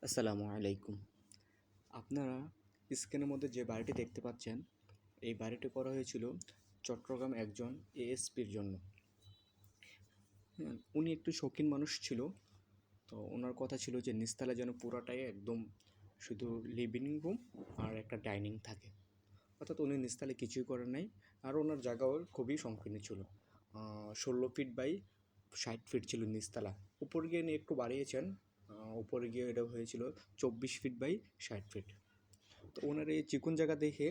আসসালামু আলাইকুম। আপনারা স্ক্রিনের মধ্যে যে বাড়িটি দেখতে পাচ্ছেন, এই বাড়িটি করা হয়েছিল চট্টগ্রাম একজন এএসপির জন্য। উনি একটু শৌখিন মানুষ ছিল। তো ওনার কথা ছিল যে নিচতলা যেন পুরাটাই একদম শুধু লিভিং রুম আর একটা ডাইনিং থাকে। অর্থাৎ উনি নিচতলায় কিছুই করেন নাই। আর ওনার জায়গাও খুবই সংকীর্ণ ছিল। 16 ফিট বাই 60 ফিট ছিল নিচতলা। উপরে গিয়ে নিয়ে একটু বাড়িয়েছেন। উপরে গিয়ে এটা হয়েছিল 24 ফিট বাই 60 ফিট। তো ওনার এই চিকন জায়গা দেখে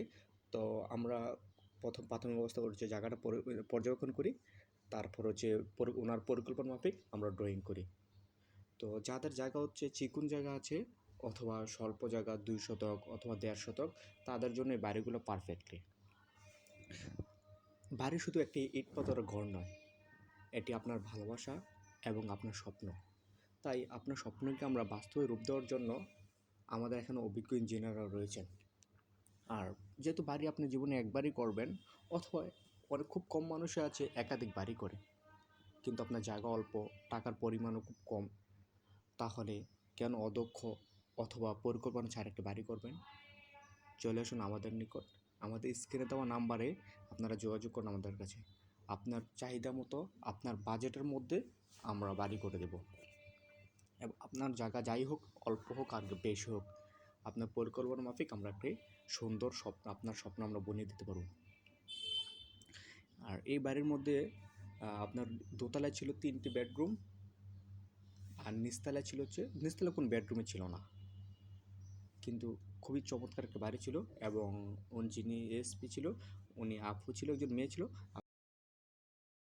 তো আমরা প্রথম প্রাথমিক অবস্থা হচ্ছে জায়গাটা পর্যবেক্ষণ করি। তারপর হচ্ছে ওনার পরিকল্পনা মাফিক আমরা ড্রয়িং করি। তো যাদের জায়গা হচ্ছে চিকন জায়গা আছে অথবা স্বল্প জায়গা 2 শতক অথবা 1.5 শতক, তাদের জন্য এই বাড়িগুলো পারফেক্টলি। বাড়ি শুধু একটি ইট পাথরের ঘর নয়, এটি আপনার ভালোবাসা এবং আপনার স্বপ্ন। তাই আপনার স্বপ্নকে আমরা বাস্তবে রূপ দেওয়ার জন্য আমাদের এখানে অভিজ্ঞ ইঞ্জিনিয়াররা রয়েছেন। আর যেহেতু বাড়ি আপনি জীবনে একবারই করবেন, অথবা অনেক খুব কম মানুষই আছে একাধিক বাড়ি করে, কিন্তু আপনার জায়গা অল্প, টাকার পরিমাণও খুব কম, তাহলে কেন অদক্ষ অথবা পরিকল্পনা ছাড়া একটা বাড়ি করবেন? চলে আসুন আমাদের নিকট। আমাদের স্ক্রিনে দেওয়া নাম্বারে আপনারা যোগাযোগ করুন আমাদের কাছে। আপনার চাহিদা মতো, আপনার বাজেটের মধ্যে আমরা বাড়ি করে দেব। এবং আপনার জায়গা যাই হোক, অল্প হোক আর বেশি হোক, আপনার পরিকল্পনা মাফিক আমরা একটি সুন্দর স্বপ্ন, আপনার স্বপ্ন আমরা বনিয়ে দিতে পারব। আর এই বাড়ির মধ্যে আপনার দোতলায় ছিল 3টি বেডরুম, আর নিচতলায় ছিল হচ্ছে, নিচতলায় কোনো বেডরুমে ছিল না, কিন্তু খুবই চমৎকার একটা বাড়ি ছিল। এবং যিনি এসপি ছিল, উনি আপু ছিল, একজন মেয়ে ছিল।